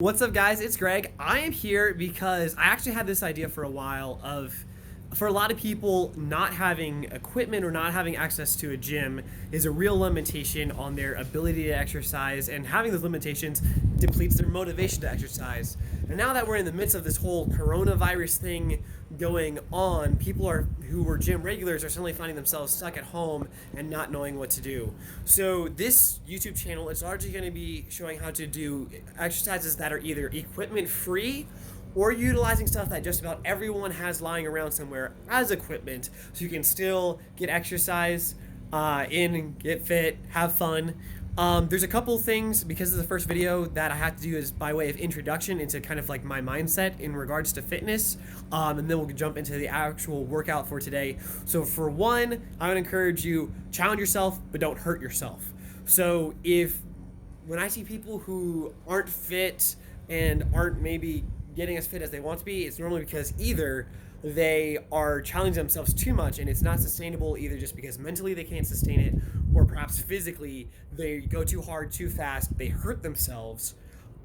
What's up, guys? It's Greg. I am here because I actually had this idea for a while for a lot of people, not having equipment or not having access to a gym is a real limitation on their ability to exercise, and having those limitations depletes their motivation to exercise. And now that we're in the midst of this whole coronavirus thing going on, who were gym regulars are suddenly finding themselves stuck at home and not knowing what to do. So this YouTube channel is largely going to be showing how to do exercises that are either equipment free or utilizing stuff that just about everyone has lying around somewhere as equipment, so you can still get exercise in, get fit, have fun. There's a couple things, because of the first video, that I have to do is by way of introduction into kind of like my mindset in regards to fitness, and then we'll jump into the actual workout for today. So for one, I would encourage you, challenge yourself, but don't hurt yourself. So when I see people who aren't fit and aren't maybe getting as fit as they want to be, it's normally because either they are challenging themselves too much and it's not sustainable, either just because mentally they can't sustain it, or perhaps physically they go too hard too fast, they hurt themselves,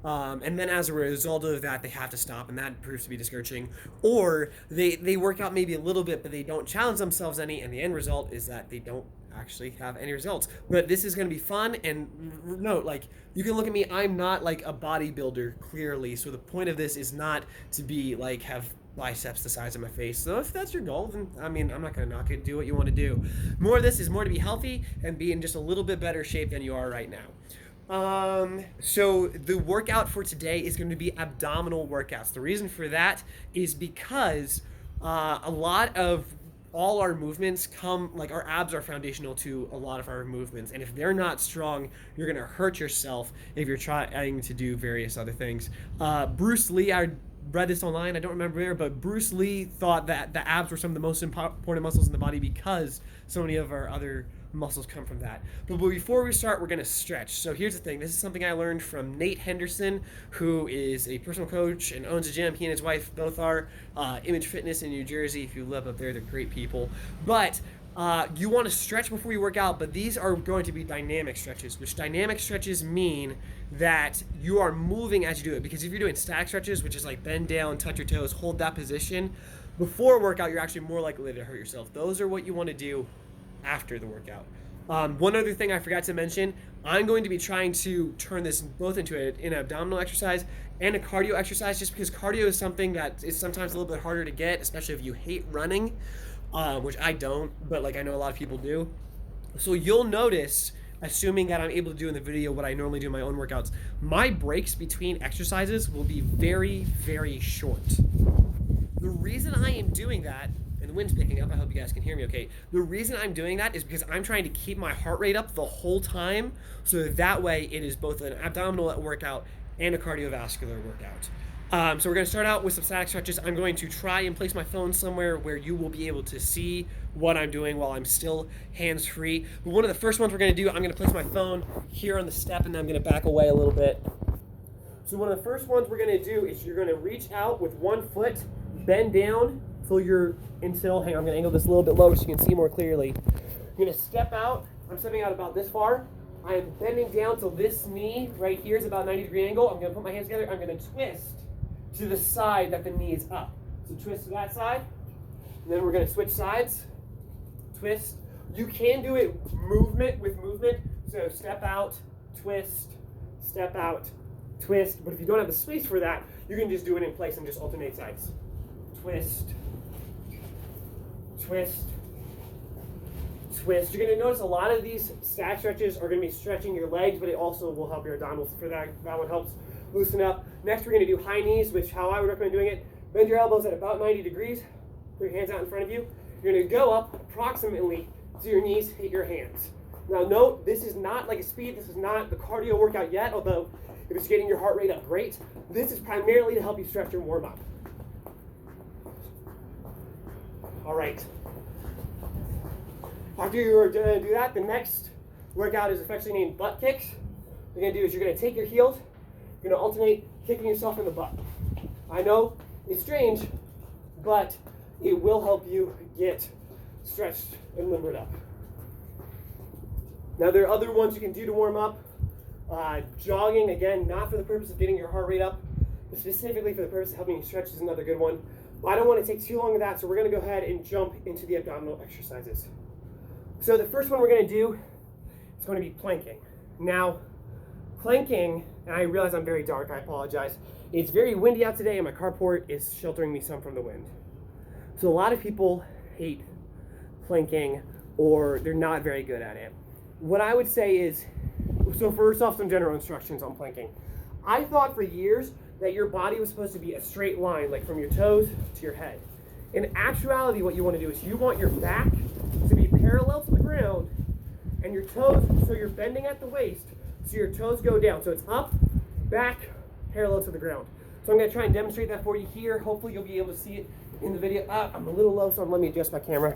and then as a result of that they have to stop, and that proves to be discouraging. Or they work out maybe a little bit but they don't challenge themselves any, and the end result is that they don't actually have any results. But this is going to be fun, and note, like, you can look at me, I'm not like a bodybuilder, clearly, so the point of this is not to be like have biceps the size of my face. So if that's your goal, then I mean, I'm not going to knock it. Do what you want to do. More of this is more to be healthy and be in just a little bit better shape than you are right now. So the workout for today is going to be abdominal workouts. The reason for that is because a lot of all our movements our abs are foundational to a lot of our movements, and if they're not strong, you're going to hurt yourself if you're trying to do various other things. Bruce Lee, I read this online, I don't remember where, but Bruce Lee thought that the abs were some of the most important muscles in the body because so many of our other muscles come from that. But before we start, we're going to stretch. So here's the thing. This is something I learned from Nate Henderson, who is a personal coach and owns a gym. He and his wife both are Image Fitness in New Jersey. If you live up there, they're great people. But you want to stretch before you work out, but these are going to be dynamic stretches, which dynamic stretches mean that you are moving as you do it. Because if you're doing static stretches, which is like bend down, touch your toes, hold that position, before a workout, you're actually more likely to hurt yourself. Those are what you want to do after the workout. One other thing I forgot to mention, I'm going to be trying to turn this both into an abdominal exercise and a cardio exercise, just because cardio is something that is sometimes a little bit harder to get, especially if you hate running, which I don't, but like I know a lot of people do. So you'll notice, assuming that I'm able to do in the video what I normally do in my own workouts, my breaks between exercises will be very, very short. The reason I am doing that, and the wind's picking up, I hope you guys can hear me okay. The reason I'm doing that is because I'm trying to keep my heart rate up the whole time, so that way it is both an abdominal workout and a cardiovascular workout. So we're going to start out with some static stretches. I'm going to try and place my phone somewhere where you will be able to see what I'm doing while I'm still hands-free. But one of the first ones we're going to do, I'm going to place my phone here on the step, and then I'm going to back away a little bit. So one of the first ones we're going to do is you're going to reach out with one foot, bend down until, hang on, I'm going to angle this a little bit lower so you can see more clearly. You're going to step out. I'm stepping out about this far. I am bending down till this knee right here is about 90-degree angle. I'm going to put my hands together. I'm going to twist to the side that the knee is up. So twist to that side. And then we're going to switch sides. Twist. You can do it movement with movement. So step out, twist, step out, twist. But if you don't have the space for that, you can just do it in place and just alternate sides. Twist, twist, twist. You're going to notice a lot of these static stretches are going to be stretching your legs, but it also will help your abdominals. For that one helps loosen up. Next, we're going to do high knees, which how I would recommend doing it. Bend your elbows at about 90 degrees. Put your hands out in front of you. You're going to go up approximately to your knees, hit your hands. Now note, this is not like a speed. This is not the cardio workout yet, although if it's getting your heart rate up, great. This is primarily to help you stretch and warm up. All right. After you're going to do that, the next workout is affectionately named butt kicks. What you're going to do is you're going to take your heels, you're going to alternate kicking yourself in the butt. I know it's strange, but it will help you get stretched and limbered up. Now there are other ones you can do to warm up. Jogging, again, not for the purpose of getting your heart rate up, but specifically for the purpose of helping you stretch is another good one. But I don't want to take too long with that, so we're going to go ahead and jump into the abdominal exercises. So the first one we're going to do is going to be planking. Now, planking, and I realize I'm very dark, I apologize. It's very windy out today and my carport is sheltering me some from the wind. So a lot of people hate planking or they're not very good at it. What I would say is, so first off, some general instructions on planking. I thought for years that your body was supposed to be a straight line, like from your toes to your head. In actuality, what you want to do is you want your back to be parallel to the ground and your toes, so you're bending at the waist, so your toes go down. So it's up, back, parallel to the ground. So I'm going to try and demonstrate that for you here. Hopefully you'll be able to see it in the video. I'm a little low, so let me adjust my camera.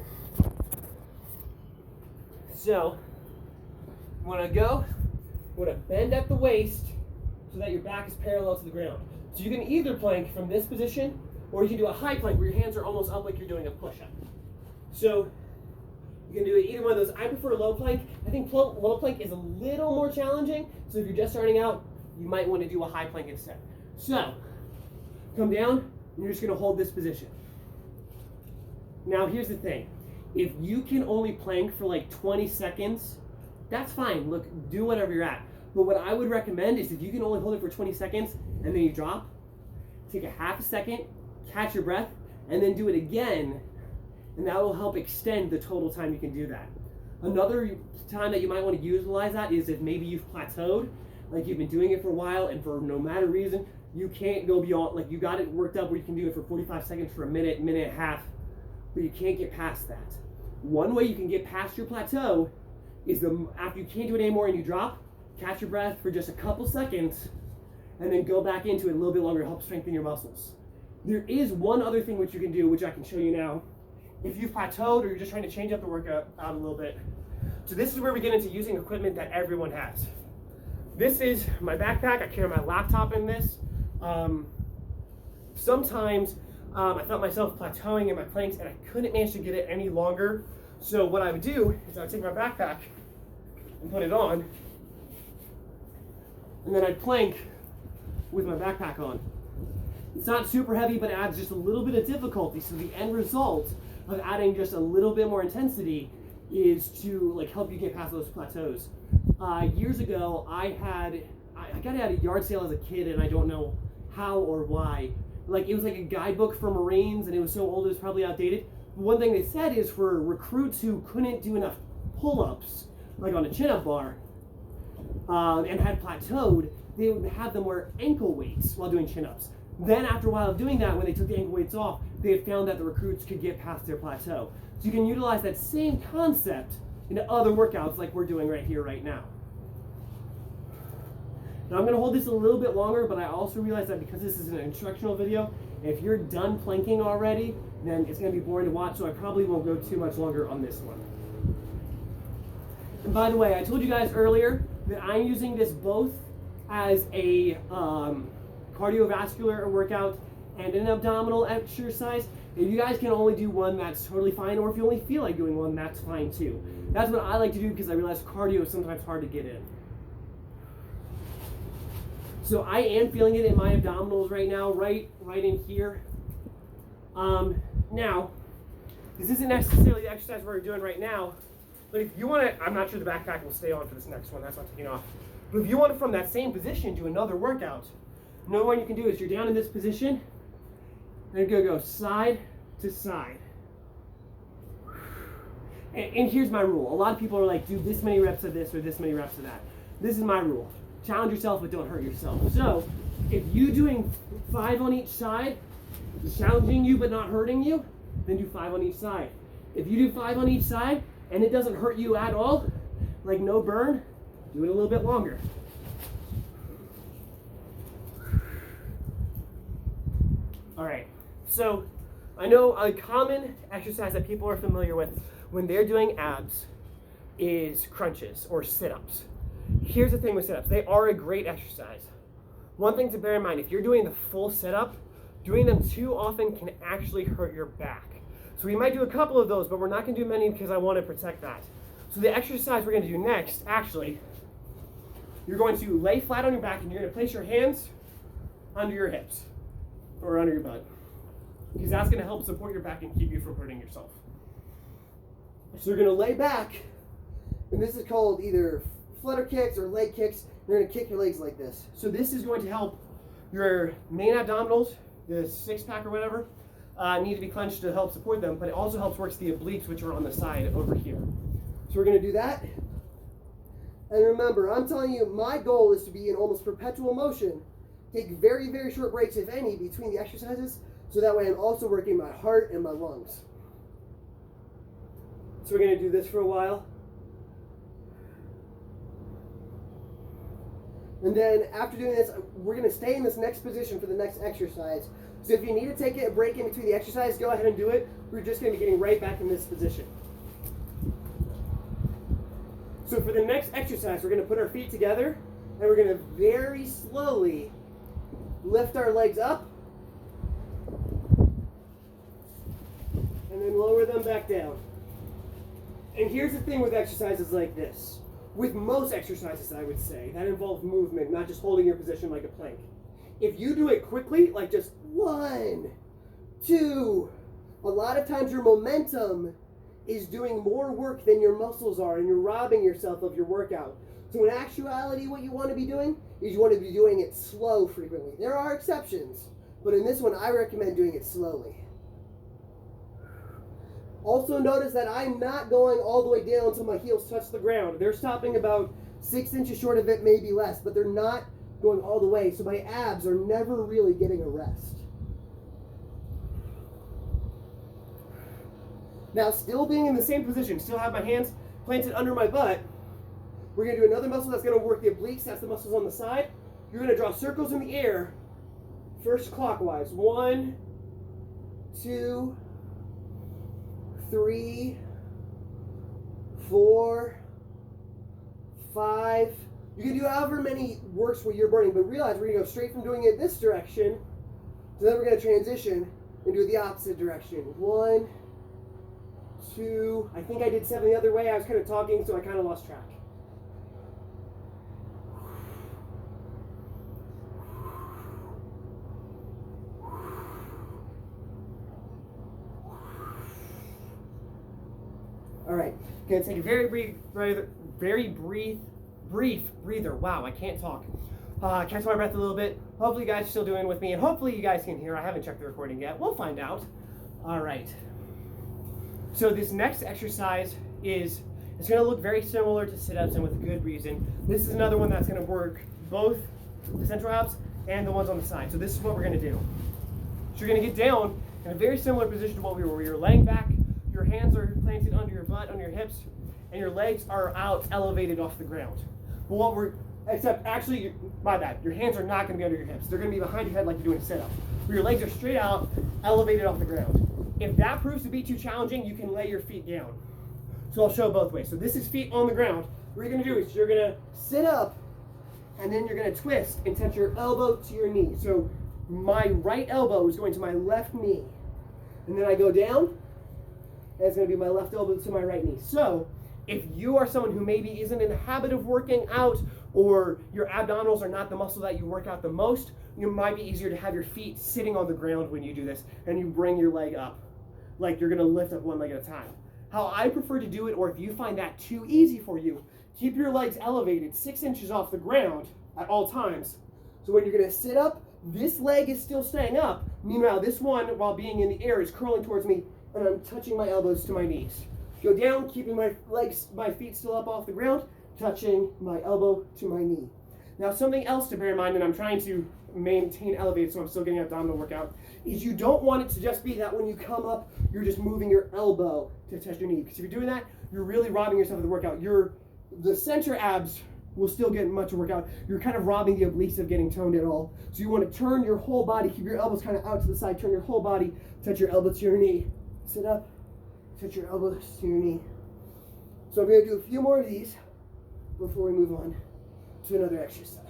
So, you want to bend at the waist so that your back is parallel to the ground. So you can either plank from this position, or you can do a high plank where your hands are almost up like you're doing a push-up. So, you can do it either one of those. I prefer low plank. I think low plank is a little more challenging, so if you're just starting out, you might want to do a high plank instead. So, come down, and you're just going to hold this position. Now, here's the thing. If you can only plank for like 20 seconds, that's fine. Look, do whatever you're at. But what I would recommend is if you can only hold it for 20 seconds and then you drop, take a half a second, catch your breath, and then do it again, and that will help extend the total time you can do that. Another time that you might want to utilize that is if maybe you've plateaued, like you've been doing it for a while, and for no matter reason, you can't go beyond, like you got it worked up where you can do it for 45 seconds for a minute, minute and a half, but you can't get past that. One way you can get past your plateau is after you can't do it anymore and you drop, catch your breath for just a couple seconds, and then go back into it a little bit longer to help strengthen your muscles. There is one other thing which you can do, which I can show you now. If you've plateaued or you're just trying to change up the workout out a little bit. So this is where we get into using equipment that everyone has. This is my backpack. I carry my laptop in this. Sometimes I felt myself plateauing in my planks and I couldn't manage to get it any longer. So what I would do is I would take my backpack and put it on, and then I'd plank with my backpack on. It's not super heavy, but it adds just a little bit of difficulty. So the end result of adding just a little bit more intensity is to like help you get past those plateaus. Years ago, I got it at a yard sale as a kid, and I don't know how or why. Like it was like a guidebook for Marines, and it was so old it was probably outdated. But one thing they said is for recruits who couldn't do enough pull-ups, like on a chin-up bar, and had plateaued, they would have them wear ankle weights while doing chin-ups. Then after a while of doing that, when they took the ankle weights off, they had found that the recruits could get past their plateau. So you can utilize that same concept into other workouts like we're doing right here, right now. Now I'm going to hold this a little bit longer, but I also realize that because this is an instructional video, if you're done planking already, then it's going to be boring to watch, so I probably won't go too much longer on this one. And by the way, I told you guys earlier that I'm using this both as a cardiovascular workout and an abdominal exercise. If you guys can only do one, that's totally fine, or if you only feel like doing one, that's fine too. That's what I like to do because I realize cardio is sometimes hard to get in. So I am feeling it in my abdominals right now, right in here. Now, this isn't necessarily the exercise we're doing right now, but if you want to, I'm not sure the backpack will stay on for this next one, that's not taking off. But if you want to, from that same position, do another workout, another one you can do is you're down in this position, and you're going to go side to side. And here's my rule. A lot of people are like, do this many reps of this or this many reps of that. This is my rule. Challenge yourself, but don't hurt yourself. So, if you're doing 5 on each side, challenging you but not hurting you, then do 5 on each side. If you do 5 on each side and it doesn't hurt you at all, like no burn, do it a little bit longer. All right, so I know a common exercise that people are familiar with when they're doing abs is crunches or sit-ups. Here's the thing with sit-ups. They are a great exercise. One thing to bear in mind, if you're doing the full sit-up, doing them too often can actually hurt your back. So we might do a couple of those, but we're not going to do many because I want to protect that. So the exercise we're going to do next, actually, you're going to lay flat on your back and you're going to place your hands under your hips or under your butt, because that's going to help support your back and keep you from hurting yourself. So you're going to lay back, and this is called either flutter kicks or leg kicks. You're going to kick your legs like this. So this is going to help your main abdominals, the six-pack or whatever, need to be clenched to help support them, but it also helps work the obliques, which are on the side over here. So we're going to do that. And remember, I'm telling you, my goal is to be in almost perpetual motion. Take very, very short breaks, if any, between the exercises, so that way I'm also working my heart and my lungs. So we're going to do this for a while. And then after doing this, we're going to stay in this next position for the next exercise. So if you need to take a break in between the exercise, go ahead and do it. We're just going to be getting right back in this position. So for the next exercise, we're going to put our feet together, and we're going to very slowly lift our legs up, and then lower them back down. And here's the thing with exercises like this. With most exercises, I would say, that involve movement, not just holding your position like a plank. If you do it quickly, like just 1, 2, a lot of times your momentum is doing more work than your muscles are, and you're robbing yourself of your workout. So in actuality, what you want to be doing is you want to be doing it slow frequently. There are exceptions, but in this one, I recommend doing it slowly. Also notice that I'm not going all the way down until my heels touch the ground. They're stopping about 6 inches short of it, maybe less, but they're not going all the way, so my abs are never really getting a rest. Now, still being in the same position, still have my hands planted under my butt, we're going to do another muscle that's going to work the obliques. That's the muscles on the side. You're going to draw circles in the air, first clockwise. 1, 2, 3, 4, 5. You can do however many works where you're burning, but realize we're going to go straight from doing it this direction, so then we're going to transition and do it the opposite direction. 1, 2, I think I did 7 the other way. I was kind of talking, so I kind of lost track. All right, gonna take a very brief breather. Wow, I can't talk. Catch my breath a little bit. Hopefully you guys are still doing it with me, and hopefully you guys can hear. I haven't checked the recording yet. We'll find out. All right. So this next exercise it's gonna look very similar to sit-ups, and with a good reason. This is another one that's gonna work both the central abs and the ones on the side. So this is what we're gonna do. So you're gonna get down in a very similar position to what we were. We were laying back. Your hands are planted under your butt, on your hips, and your legs are out, elevated off the ground. But my bad, your hands are not going to be under your hips. They're going to be behind your head like you're doing a sit-up. Where your legs are straight out, elevated off the ground. If that proves to be too challenging, you can lay your feet down. So I'll show both ways. So this is feet on the ground. What you're going to do is you're going to sit up, and then you're going to twist and touch your elbow to your knee. So my right elbow is going to my left knee. And then I go down, and it's going to be my left elbow to my right knee. So if you are someone who maybe isn't in the habit of working out, or your abdominals are not the muscle that you work out the most, it might be easier to have your feet sitting on the ground when you do this, and you bring your leg up, like you're going to lift up one leg at a time. How I prefer to do it, or if you find that too easy for you, keep your legs elevated 6 inches off the ground at all times. So when you're going to sit up, this leg is still staying up. Meanwhile, this one, while being in the air, is curling towards me, and I'm touching my elbows to my knees. Go down, keeping my feet still up off the ground, touching my elbow to my knee. Now, something else to bear in mind, and I'm trying to maintain elevated so I'm still getting an abdominal workout, is you don't want it to just be that when you come up, you're just moving your elbow to touch your knee. Because if you're doing that, you're really robbing yourself of the workout. The center abs will still get much workout. You're kind of robbing the obliques of getting toned at all. So you want to turn your whole body, keep your elbows kind of out to the side, turn your whole body, touch your elbow to your knee. Sit up, touch your elbows to your knee. So I'm going to do a few more of these before we move on to another exercise.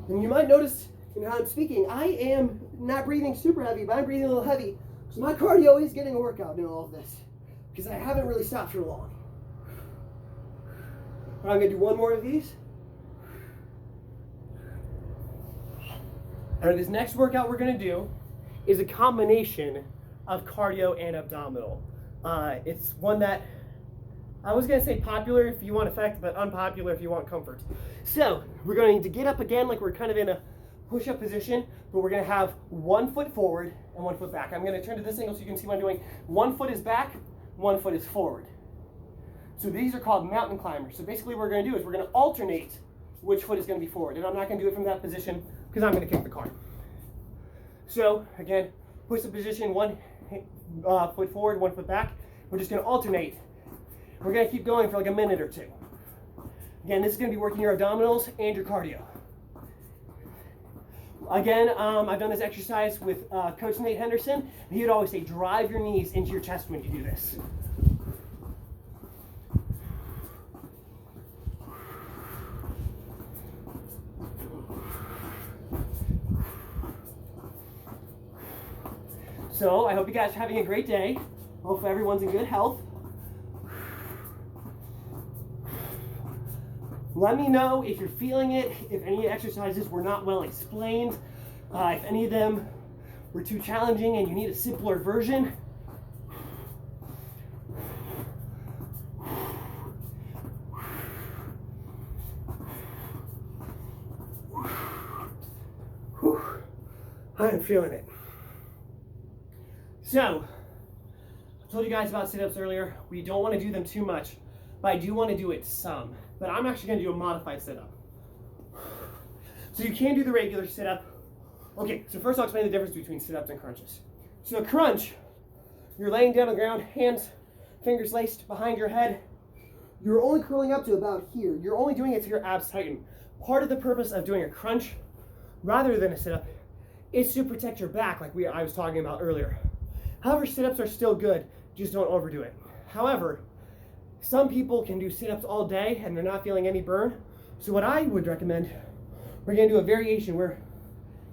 And you might notice in how I'm speaking, I am not breathing super heavy, but I'm breathing a little heavy. So my cardio is getting a workout in all of this, because I haven't really stopped for long. I'm gonna do one more of these. And this next workout we're gonna do is a combination of cardio and abdominal. It's one that I was gonna say popular if you want effect, but unpopular if you want comfort. So we're gonna need to get up again like we're kind of in a push-up position, but we're gonna have 1 foot forward and 1 foot back. I'm gonna turn to this angle so you can see what I'm doing. 1 foot is back, 1 foot is forward. So these are called mountain climbers. So basically what we're gonna do is we're gonna alternate which foot is gonna be forward. And I'm not gonna do it from that position because I'm gonna kick the car. So again, push-up position, 1 foot forward, 1 foot back. We're just gonna alternate. We're gonna keep going for like a minute or two. Again, this is gonna be working your abdominals and your cardio. Again, I've done this exercise with Coach Nate Henderson, and he would always say, drive your knees into your chest when you do this. So I hope you guys are having a great day. Hopefully everyone's in good health. Let me know if you're feeling it, if any exercises were not well explained, if any of them were too challenging and you need a simpler version. Whew. I'm feeling it. So, I told you guys about sit-ups earlier. We don't want to do them too much, but I do want to do it some. But I'm actually going to do a modified sit-up. So you can do the regular sit-up. Okay, so first I'll explain the difference between sit-ups and crunches. So a crunch, you're laying down on the ground, hands, fingers laced behind your head. You're only curling up to about here. You're only doing it to your abs tighten. Part of the purpose of doing a crunch, rather than a sit-up, is to protect your back like I was talking about earlier. However, sit-ups are still good, just don't overdo it. However, some people can do sit-ups all day and they're not feeling any burn. So what I would recommend, we're gonna do a variation where,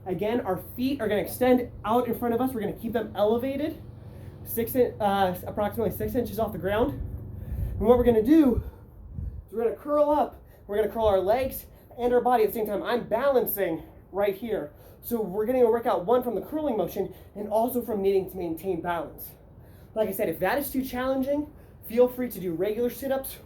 again, our feet are gonna extend out in front of us. We're gonna keep them elevated, approximately 6 inches off the ground. And what we're gonna do is we're gonna curl up. We're gonna curl our legs and our body at the same time. I'm balancing right here. So we're getting a workout, one, from the curling motion and also from needing to maintain balance. Like I said, if that is too challenging, feel free to do regular sit-ups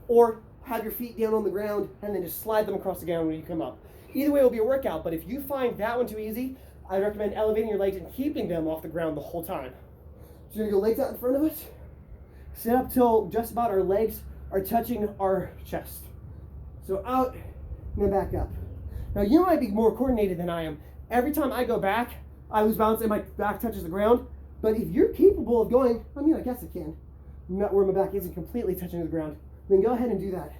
or have your feet down on the ground and then just slide them across the ground when you come up. Either way will be a workout, but if you find that one too easy, I recommend elevating your legs and keeping them off the ground the whole time. So you're gonna go legs out in front of us, sit up till just about our legs are touching our chest. So out and then back up. Now you might be more coordinated than I am. Every time I go back, I lose balance and my back touches the ground. But if you're capable of going, I mean, I guess I can, not where my back isn't completely touching the ground, then go ahead and do that.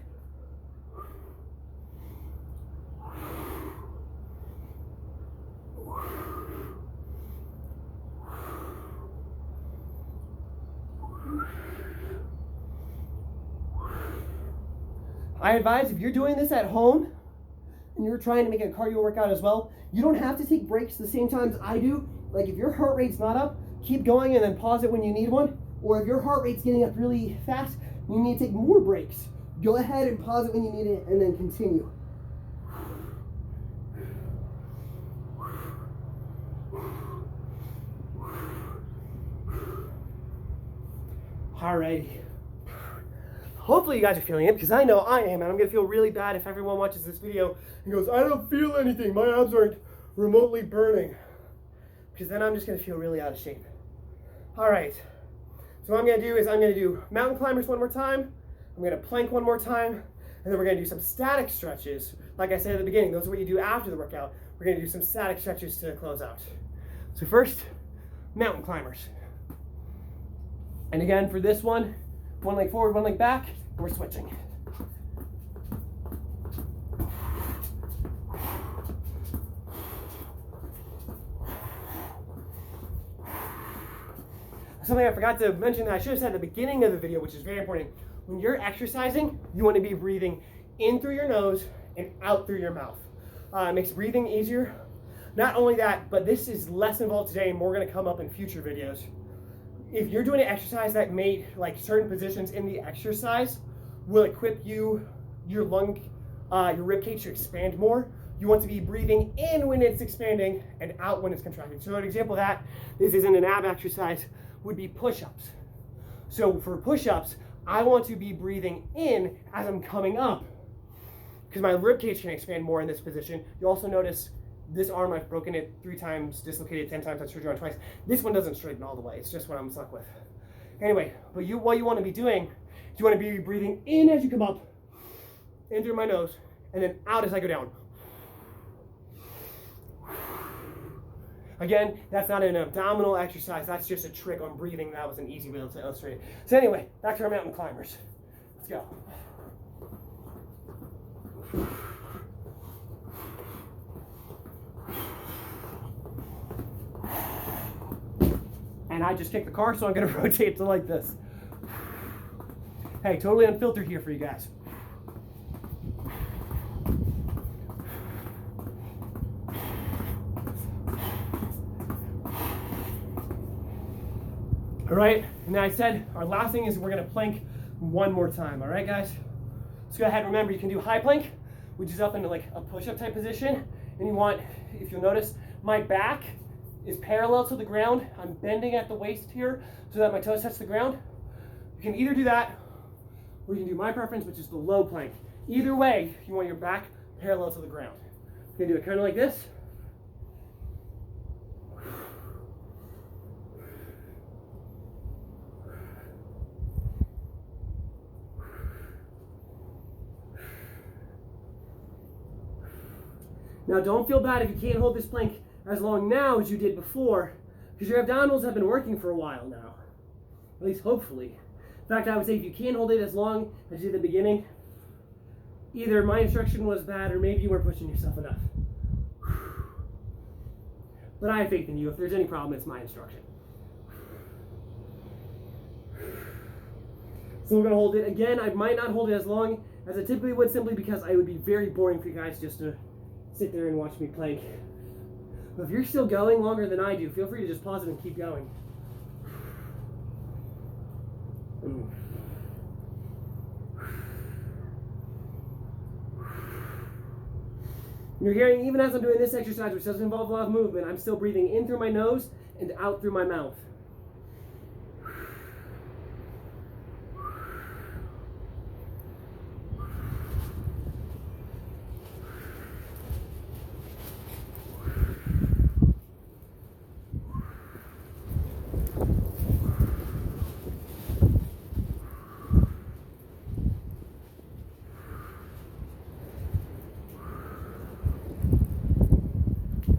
I advise if you're doing this at home and you're trying to make a cardio workout as well, you don't have to take breaks the same times I do. Like if your heart rate's not up, keep going and then pause it when you need one. Or if your heart rate's getting up really fast, you need to take more breaks. Go ahead and pause it when you need it and then continue. Alrighty. Hopefully you guys are feeling it, because I know I am, and I'm going to feel really bad if everyone watches this video and goes, I don't feel anything, my abs aren't remotely burning. Because then I'm just going to feel really out of shape. Alright, so what I'm going to do is I'm going to do mountain climbers one more time, I'm going to plank one more time, and then we're going to do some static stretches. Like I said at the beginning, those are what you do after the workout. We're going to do some static stretches to close out. So first, mountain climbers. And again, for this one leg forward, one leg back, and we're switching. Something I forgot to mention that I should have said at the beginning of the video, which is very important. When you're exercising, you want to be breathing in through your nose and out through your mouth. It makes breathing easier. Not only that, but this is less involved today and more going to come up in future videos. If you're doing an exercise that made like certain positions in the exercise will equip you your rib cage to expand more. You want to be breathing in when it's expanding and out when it's contracting. So an example of that, this isn't an ab exercise, would be push-ups. So for push-ups, I want to be breathing in as I'm coming up because my rib cage can expand more in this position. You'll also notice this arm, I've broken it 3 times, dislocated 10 times, I've surgery on twice. This one doesn't straighten all the way. It's just what I'm stuck with. Anyway, but what you want to be doing is you want to be breathing in as you come up, in through my nose, and then out as I go down. Again, that's not an abdominal exercise. That's just a trick on breathing. That was an easy way to illustrate it. So anyway, back to our mountain climbers. Let's go. And I just kicked the car, so I'm going to rotate to like this. Hey, totally unfiltered here for you guys. All right, and then I said our last thing is we're gonna plank one more time. All right, guys? So go ahead, remember you can do high plank, which is up into like a push-up type position. And you want, if you'll notice, my back is parallel to the ground. I'm bending at the waist here so that my toes touch the ground. You can either do that, or you can do my preference, which is the low plank. Either way, you want your back parallel to the ground. You can do it kind of like this. Now don't feel bad if you can't hold this plank as long now as you did before, because your abdominals have been working for a while now, at least hopefully. In fact, I would say if you can't hold it as long as you did at the beginning, either my instruction was bad or maybe you weren't pushing yourself enough. But I have faith in you. If there's any problem, it's my instruction. So we're going to hold it. Again, I might not hold it as long as I typically would, simply because it would be very boring for you guys just to sit there and watch me plank. But if you're still going longer than I do, feel free to just pause it and keep going. You're hearing, even as I'm doing this exercise, which doesn't involve a lot of movement, I'm still breathing in through my nose and out through my mouth.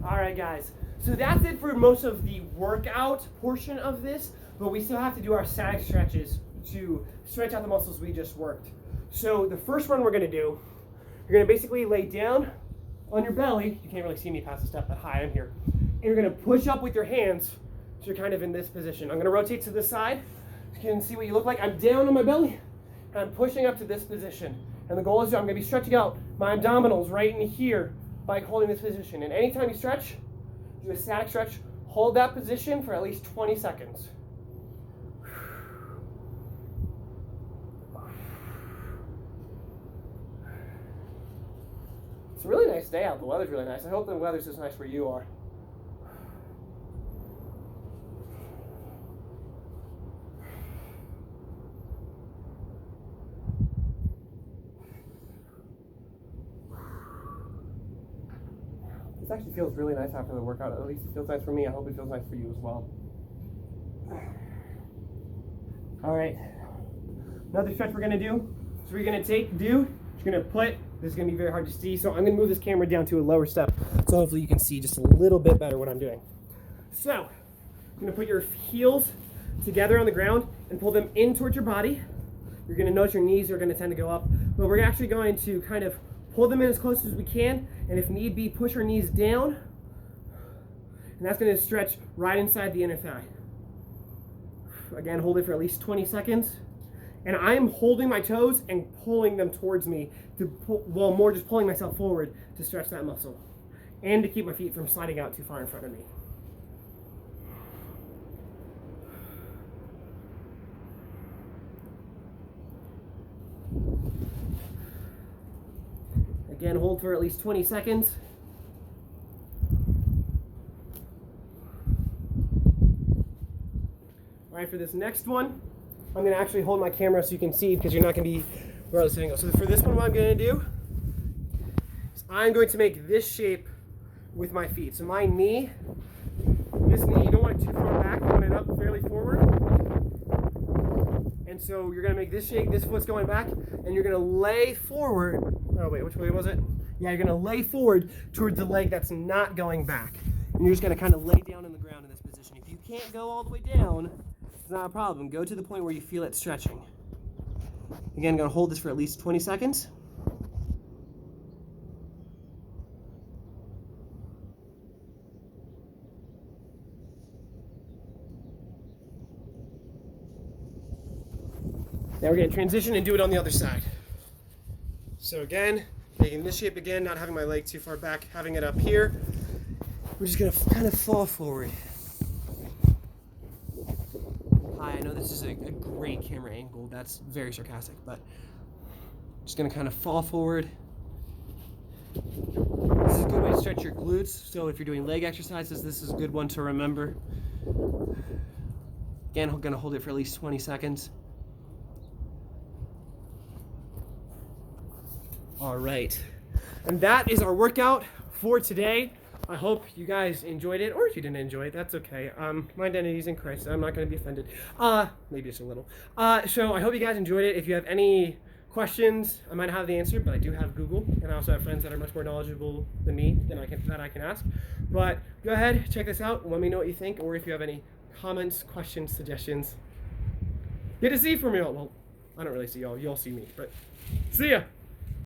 Alright guys, so that's it for most of the workout portion of this, but we still have to do our static stretches to stretch out the muscles we just worked. So the first one we're going to do, you're going to basically lay down on your belly. You can't really see me past the step, but hi, I'm here. And you're going to push up with your hands, so you're kind of in this position. I'm going to rotate to the side, so you can see what you look like. I'm down on my belly, and I'm pushing up to this position. And the goal is I'm going to be stretching out my abdominals right in here by holding this position. And anytime you stretch, do a static stretch, hold that position for at least 20 seconds. It's a really nice day out. The weather's really nice. I hope the weather's as nice where you are. This actually feels really nice after the workout. At least it feels nice for me. I hope it feels nice for you as well. All right. Another stretch we're going to do. So we're going to you're going to put, this is going to be very hard to see, so I'm going to move this camera down to a lower step, so hopefully you can see just a little bit better what I'm doing. So, you're going to put your heels together on the ground and pull them in towards your body. You're going to notice your knees are going to tend to go up, but we're actually going to kind of pull them in as close as we can, and if need be, push our knees down, and that's going to stretch right inside the inner thigh. Again, hold it for at least 20 seconds. And I'm holding my toes and pulling them towards me to pull, well, more just pulling myself forward to stretch that muscle and to keep my feet from sliding out too far in front of me. Again, hold for at least 20 seconds. All right, for this next one, I'm gonna actually hold my camera so you can see, because you're not gonna be regardless of angle. So for this one, what I'm gonna do is I'm going to make this shape with my feet. So my knee, this knee, you don't want it too far back, you want it up fairly forward. And so you're gonna make this shape, this foot's going back, and you're gonna lay forward. Oh wait, which way was it? Yeah, you're gonna lay forward towards the leg that's not going back. And you're just gonna kind of lay down in the ground in this position. If you can't go all the way down, it's not a problem. Go to the point where you feel it stretching. Again, I'm gonna hold this for at least 20 seconds. Now we're gonna transition and do it on the other side. So again, making this shape again, not having my leg too far back, having it up here. We're just gonna kind of fall forward. Hi, I know this is a great camera angle. That's very sarcastic, but just gonna kind of fall forward. This is a good way to stretch your glutes. So if you're doing leg exercises, this is a good one to remember. Again, I'm gonna hold it for at least 20 seconds. All right, and that is our workout for today. I hope you guys enjoyed it, or if you didn't enjoy it, that's okay. My identity is in Christ. I'm not going to be offended. Maybe just a little. So I hope you guys enjoyed it. If you have any questions, I might not have the answer, but I do have Google, and I also have friends that are much more knowledgeable than me that I can ask. But go ahead, check this out, and let me know what you think, or if you have any comments, questions, suggestions. Good to see you from y'all. Well, I don't really see y'all. Y'all see me, but see ya.